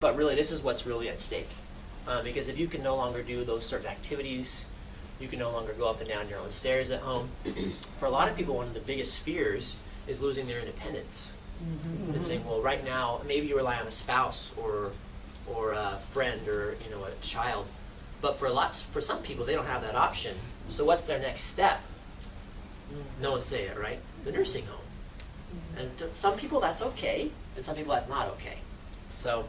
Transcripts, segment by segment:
But really, this is what's really at stake. Because if you can no longer do those certain activities, you can no longer go up and down your own stairs at home. For a lot of people, one of the biggest fears is losing their independence. And saying, well, right now, maybe you rely on a spouse or a friend or a child. But for some people, they don't have that option. So what's their next step? No one say it, right? The nursing home. And to some people that's okay, and some people that's not okay. So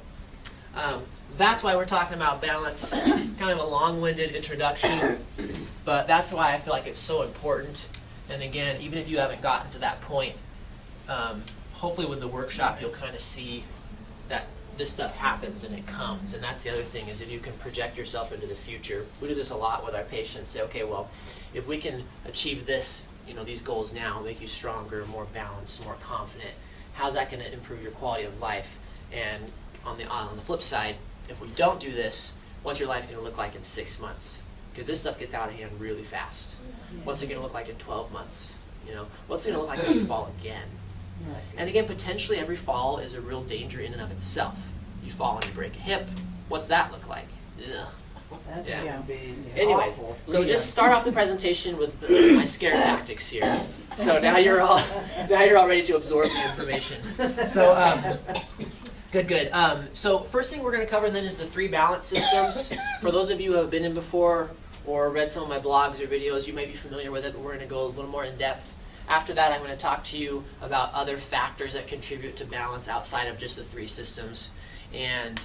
that's why we're talking about balance. Kind of a long-winded introduction, but that's why I feel like it's so important. And again, even if you haven't gotten to that point, hopefully with the workshop you'll kind of see that this stuff happens and it comes. And that's the other thing, is if you can project yourself into the future. We do this a lot with our patients. Say, okay, well, if we can achieve this, these goals now, make you stronger, more balanced, more confident, how's that going to improve your quality of life? And on the flip side, if we don't do this, what's your life going to look like in 6 months? Because this stuff gets out of hand really fast. What's it going to look like in 12 months? What's it going to look like when you fall again? And again, potentially every fall is a real danger in and of itself. You fall and you break a hip. What's that look like? Ugh. That's Yeah. be Anyways, awful. so just start off the presentation with my scare tactics here. So now you're all ready to absorb the information. So good. So first thing we're going to cover then is the 3 balance systems. For those of you who have been in before or read some of my blogs or videos, you may be familiar with it, but we're going to go a little more in depth. After that, I'm going to talk to you about other factors that contribute to balance outside of just the 3 systems. And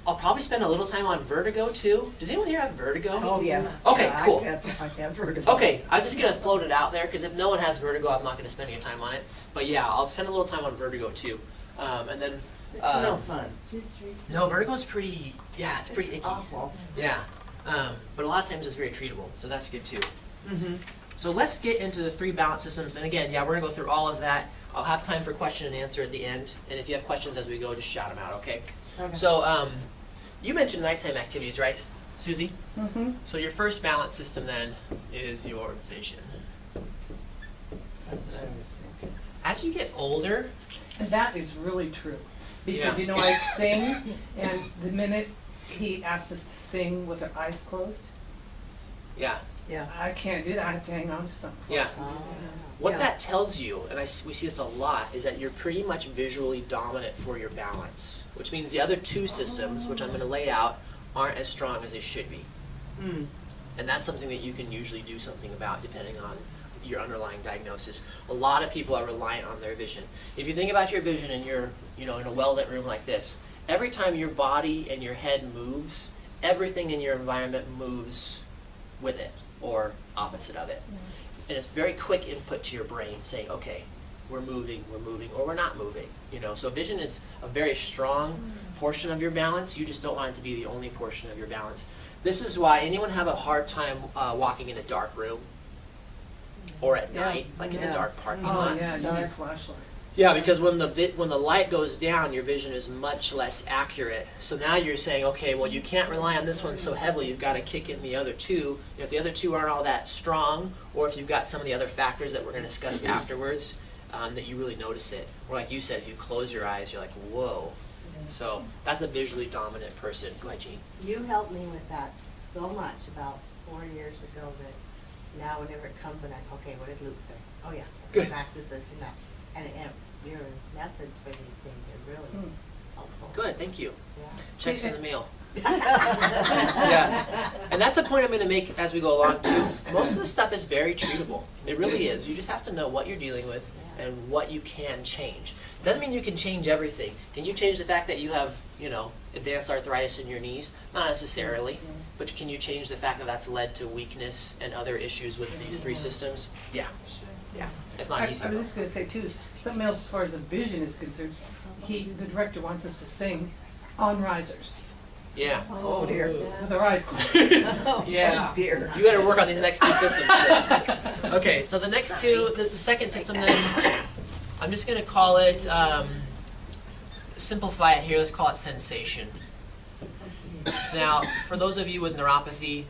I'll probably spend a little time on vertigo too. Does anyone here have vertigo? Oh, yes. Okay, Yeah, cool. I have heard of it. Okay, I was just going to float it out there, because if no one has vertigo, I'm not going to spend any time on it. But yeah, I'll spend a little time on vertigo too. And then It's no fun. no, vertigo's pretty, it's pretty It's icky. awful. Yeah, but a lot of times it's very treatable, so that's good too. Mm-hmm. So let's get into the 3 balance systems. And again, we're going to go through all of that. I'll have time for question and answer at the end. And if you have questions as we go, just shout them out, okay? Okay. So you mentioned nighttime activities, right, Susie? Mm-hmm. So your first balance system then is your vision. That's what I was thinking. As you get older, And that is really true. Because, Yeah. I sing, and the minute he asks us to sing with our eyes closed, yeah, Yeah. I can't do that. I have to hang on to something. yeah. What Yeah. that tells you, and we see this a lot, is that you're pretty much visually dominant for your balance, which means the other 2 systems, which I'm going to lay out, aren't as strong as they should be. Mm. And that's something that you can usually do something about depending on your underlying diagnosis. A lot of people are reliant on their vision. If you think about your vision and you're in a well-lit room like this, every time your body and your head moves, everything in your environment moves with it or opposite of it. And it's very quick input to your brain saying, okay, we're moving, or we're not moving. So vision is a very strong portion of your balance. You just don't want it to be the only portion of your balance. This is why anyone have a hard time walking in a dark room or at night, like in a Yeah. dark parking Oh, lot. yeah, dark flashlight. Yeah, because when the light goes down, your vision is much less accurate. So now you're saying, okay, well, you can't rely on this one so heavily. You've got to kick in the other 2. If the other 2 aren't all that strong, or if you've got some of the other factors that we're going to discuss afterwards, that you really notice it. Or like you said, if you close your eyes, you're like, whoa. So that's a visually dominant person. Go ahead, Jean. You helped me with that so much about 4 years ago that now whenever it comes and okay, what did Luke say? Oh yeah, Good. practice this and that. And your methods for these things are really helpful. Good, thank you. Yeah. Checks in the mail. Yeah, and that's a point I'm going to make as we go along too. Most of the stuff is very treatable. It really is. You just have to know what you're dealing with and what you can change. Doesn't mean you can change everything. Can you change the fact that you have, advanced arthritis in your knees? Not necessarily. But can you change the fact that that's led to weakness and other issues with these 3 systems? Yeah. Yeah. It's not easy. I was just going to say, too, something else as far as the vision is concerned. The director wants us to sing on risers Yeah. Oh, dear. with our eyes closed. Yeah. Oh, dear. You got to work on these next 2 systems. Okay, so the next 2, the second system then, I'm just going to call it, simplify it here, let's call it sensation. Now, for those of you with neuropathy,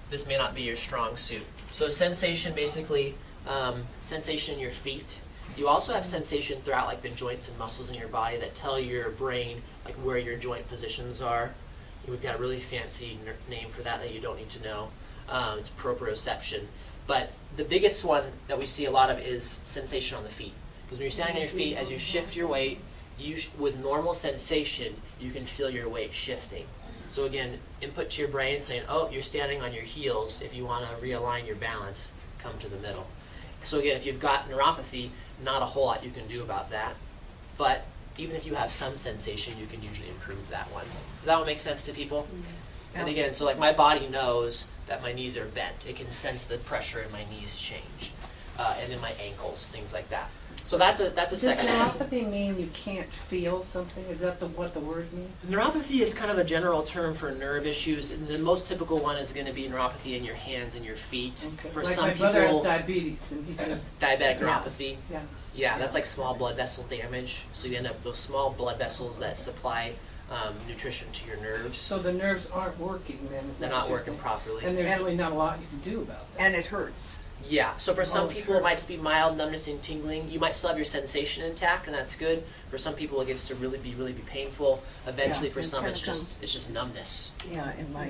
this may not be your strong suit. So sensation, basically, sensation in your feet. You also have sensation throughout like the joints and muscles in your body that tell your brain like where your joint positions are. We've got a really fancy name for that you don't need to know. It's proprioception. But the biggest one that we see a lot of is sensation on the feet. Because when you're standing on your feet, as you shift your weight, with normal sensation, you can feel your weight shifting. So again, input to your brain saying, oh, you're standing on your heels. If you want to realign your balance, come to the middle. So again, if you've got neuropathy, not a whole lot you can do about that. But even if you have some sensation, you can usually improve that one. Does that one make sense to people? Yes. And again, so like my body knows that my knees are bent. It can sense the pressure in my knees change, and in my ankles, things like that. So that's a Does second. neuropathy mean you can't feel something? Is that what the word means? Neuropathy is kind of a general term for nerve issues, and the most typical one is going to be neuropathy in your hands and your feet. Okay. For Like some my brother has people, diabetes, and he says, diabetic Yeah. neuropathy. yeah. Yeah, that's like small blood vessel damage. So you end up those small blood vessels that supply nutrition to your nerves. So the nerves aren't working then, is They're that not what you're working saying? properly. And there's really not a lot you can do about that. And it hurts. Yeah, so for some Oh, it people it might just be hurts. mild numbness and tingling. You might still have your sensation intact, and that's good. For some people it gets to really be painful. Eventually Yeah, for it some kinda it's just numbness. Yeah, and my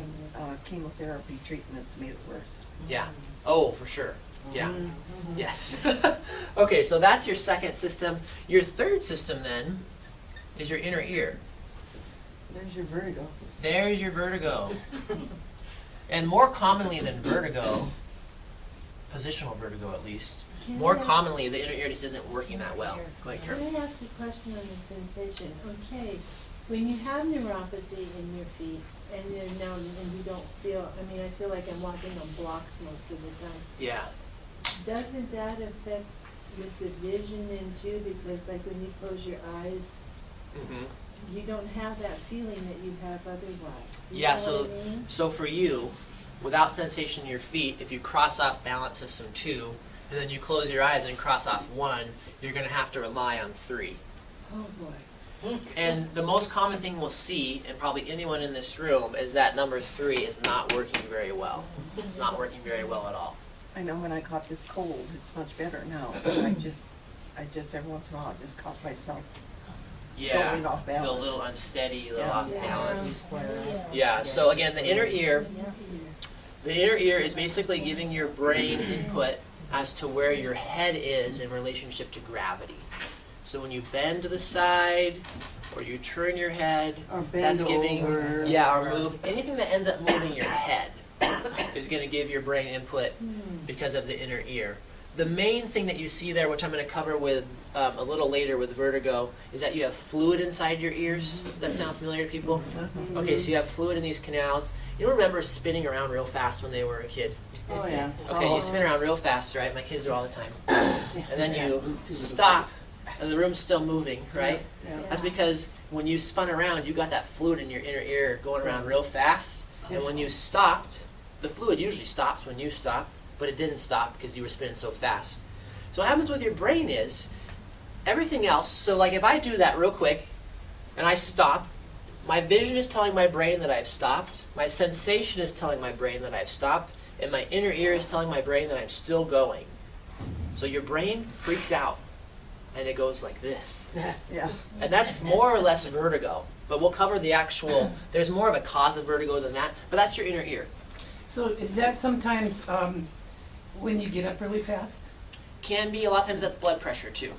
chemotherapy treatments made it worse. Yeah. Oh, for sure. Yeah. Mhm. Yes. Okay, so that's your second system. Your third system then is your inner ear. There's your vertigo. There's your vertigo. And more commonly than vertigo, positional vertigo at least, Can more I ask- commonly the inner ear just isn't working that well. Go ahead, Can Carol. I ask a question on the sensation? Okay, when you have neuropathy in your feet and you're numb and you don't feel, I mean, I feel like I'm walking on blocks most of the time. Yeah. Doesn't that affect with the vision then too? Because like when you close your eyes, Mm-hmm. you don't have that feeling that you have otherwise. You Yeah, know so what I mean? so for you, without sensation in your feet, if you cross off balance system 2, and then you close your eyes and cross off 1, you're going to have to rely on 3. Oh, boy. And the most common thing we'll see, and probably anyone in this room, is that number 3 is not working very well. It's not working very well at all. I know when I caught this cold, it's much better now. But I just every once in a while, I just caught myself. Yeah, Going off feel a balance. little unsteady, a little Yeah. off Yeah. balance. Yeah. Yeah, so again, the inner ear, Yes. the inner ear is basically giving your brain input as to where your head is in relationship to gravity. So when you bend to the side, or you turn your head, Or bend that's giving, over. yeah, or move, anything that ends up moving your head is gonna give your brain input because of the inner ear. The main thing that you see there, which I'm gonna cover with a little later with vertigo, is that you have fluid inside your ears. Does that sound familiar to people? Okay, so you have fluid in these canals. You don't remember spinning around real fast when they were a kid? Oh, yeah. Okay, you spin around real fast, right? My kids do all the time. And then you stop, and the room's still moving, right? Yeah. That's because when you spun around, you got that fluid in your inner ear going around real fast. And when you stopped, the fluid usually stops when you stop, but it didn't stop because you were spinning so fast. So what happens with your brain is, everything else, so like if I do that real quick, and I stop, my vision is telling my brain that I've stopped, my sensation is telling my brain that I've stopped, and my inner ear is telling my brain that I'm still going. So your brain freaks out, and it goes like this. Yeah. And that's more or less vertigo, but we'll cover the actual, there's more of a cause of vertigo than that, but that's your inner ear. So is that sometimes when you get up really fast? Can be, a lot of times that's blood pressure too.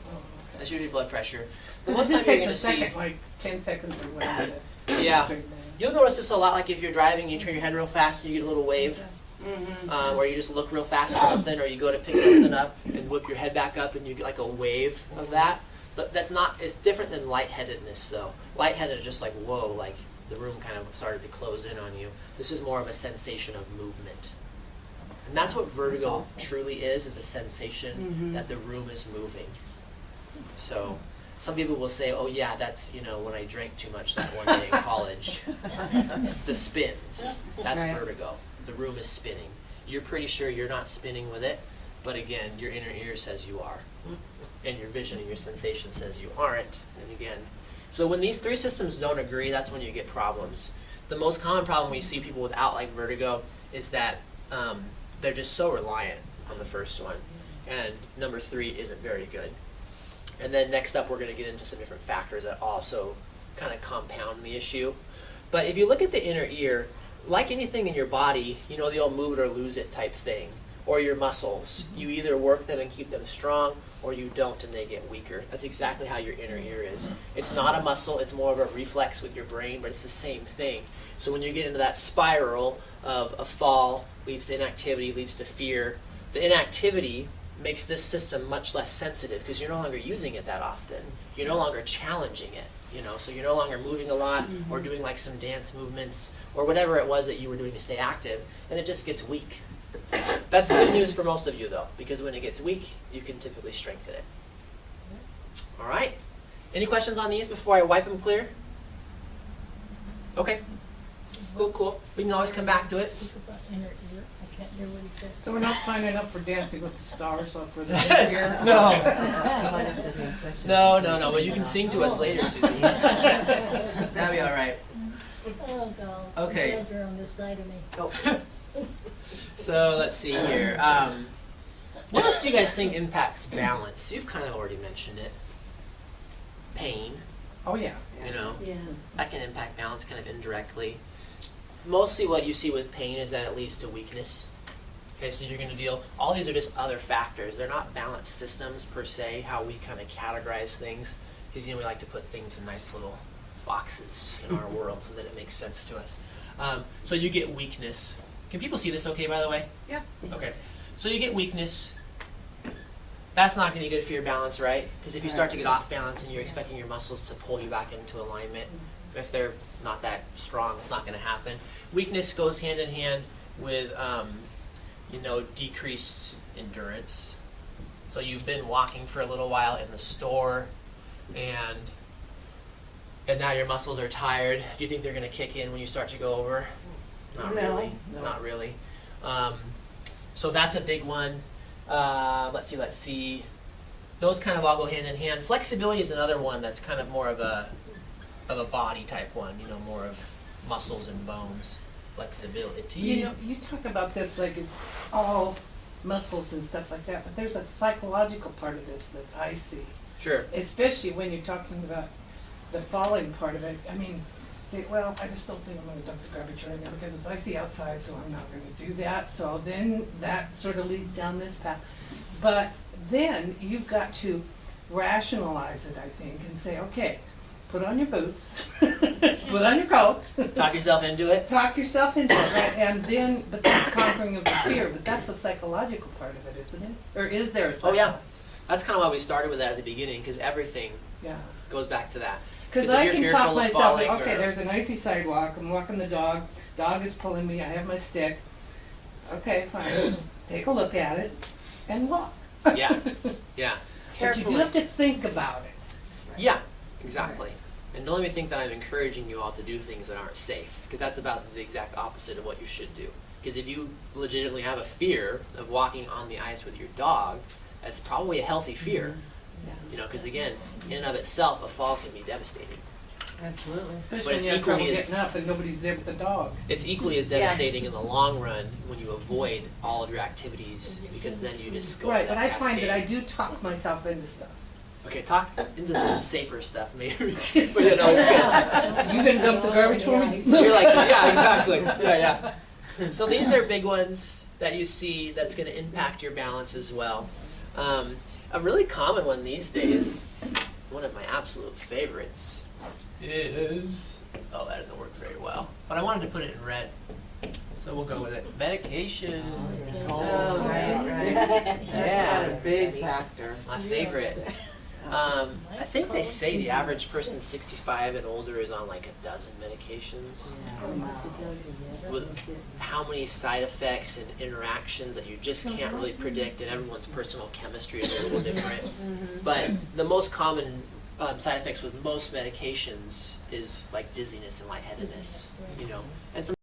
That's usually blood pressure. The Because most it time just you're takes a gonna see, second, like 10 seconds or whatever. to yeah, straighten that out. you'll notice this a lot, like if you're driving, you turn your head real fast and you get a little wave, Mm-hmm. or you just look real fast at something, or you go to pick something up and whip your head back up and you get like a wave of that. But that's not, it's different than lightheadedness though. Lightheaded is just like, whoa, like the room kind of started to close in on you. This is more of a sensation of movement. And that's what vertigo truly is a sensation that the room is moving. So some people will say, oh yeah, that's, when I drank too much that one day in college. The spins, that's Right. vertigo. The room is spinning. You're pretty sure you're not spinning with it, but again, your inner ear says you are. And your vision and your sensation says you aren't. And again, so when these 3 systems don't agree, that's when you get problems. The most common problem we see people without like vertigo is that they're just so reliant on the first one. And number 3 isn't very good. And then next up, we're going to get into some different factors that also kind of compound the issue. But if you look at the inner ear, like anything in your body, you know, the old move it or lose it type thing, or your muscles. You either work them and keep them strong, or you don't and they get weaker. That's exactly how your inner ear is. It's not a muscle, it's more of a reflex with your brain, but it's the same thing. So when you get into that spiral of a fall leads to inactivity, leads to fear, the inactivity makes this system much less sensitive because you're no longer using it that often. You're no longer challenging it, you know, so you're no longer moving a lot or doing like some dance movements or whatever it was that you were doing to stay active, and it just gets weak. That's good news for most of you though, because when it gets weak, you can typically strengthen it. All right. Any questions on these before I wipe them clear? Okay. Cool. We can always come back to it. Think about inner ear. I can't hear what he said. So we're not signing up for Dancing with the Stars up for this year? No. Might have to be a question. No, but you can sing to us later, Susie. That'll be all right. Oh, God. Okay. I'm glad you're on this side of me. Oh. So let's see here. What else do you guys think impacts balance? You've kind of already mentioned it. Pain, Oh, yeah. you know, Yeah. that can impact balance kind of indirectly. Mostly what you see with pain is that it leads to weakness. Okay, so you're going to deal, all these are just other factors. They're not balance systems per se, how we kind of categorize things. Because, you know, we like to put things in nice little boxes in our world so that it makes sense to us. So you get weakness. Can people see this okay, by the way? Yeah. Okay. So you get weakness. That's not going to be good for your balance, right? Because if you start to get off balance and you're expecting your muscles to pull you back into alignment, if they're not that strong, it's not going to happen. Weakness goes hand in hand with, you know, decreased endurance. So you've been walking for a little while in the store, and now your muscles are tired. Do you think they're going to kick in when you start to go over? Not No, really. no. Not really. So that's a big one. Let's see. Those kind of all go hand in hand. Flexibility is another one that's kind of more of a body type one. You know, more of muscles and bones. Flexibility. You know, you talk about this like it's all muscles and stuff like that, but there's a psychological part of this that I see. Sure. Especially when you're talking about the falling part of it. I mean, say, well, I just don't think I'm gonna dump the garbage right now because it's icy outside, so I'm not gonna do that. So then that sort of leads down this path. But then you've got to rationalize it, I think, and say, okay, put on your boots, put on your coat, Talk yourself into it. talk yourself into it, right? And then, but that's conquering of the fear, but that's the psychological part of it, isn't it? Or is there a Oh psychological? yeah. That's kind of why we started with that at the beginning, because everything Yeah. goes back to that. Because if I you're can fearful talk of myself, falling okay, or- there's an icy sidewalk, I'm walking the dog is pulling me, I have my stick. Okay, fine, just take a look at it and walk. Yeah. Yeah. But you do have to think about it. Yeah, exactly. And don't let me think that I'm encouraging you all to do things that aren't safe, because that's about the exact opposite of what you should do. Because if you legitimately have a fear of walking on the ice with your dog, that's probably a healthy fear. You know, because again, in and of itself, a fall can be devastating. Absolutely. Especially when it's you have trouble equally as- getting up and nobody's there but the dog. It's equally as devastating in the long run when you avoid all of your activities, because then you just go Right, down but I that find that I cascade. do talk myself into stuff. Okay, talk into some safer stuff, maybe. But you know, it's good. You gonna dump the garbage for me? You're like, yeah, exactly. Yeah. So these are big ones that you see that's going to impact your balance as well. A really common one these days, one of my absolute favorites, is, oh, that doesn't work very well, but I wanted to put it in red, so we'll go with it. Medication. Oh, right. Yeah. That's a big factor. My favorite. I think they say the average person 65 and older is on like a dozen medications. With how many side effects and interactions that you just can't really predict, and everyone's personal chemistry is a little different. But the most common side effects with most medications is like dizziness and lightheadedness, you know. And some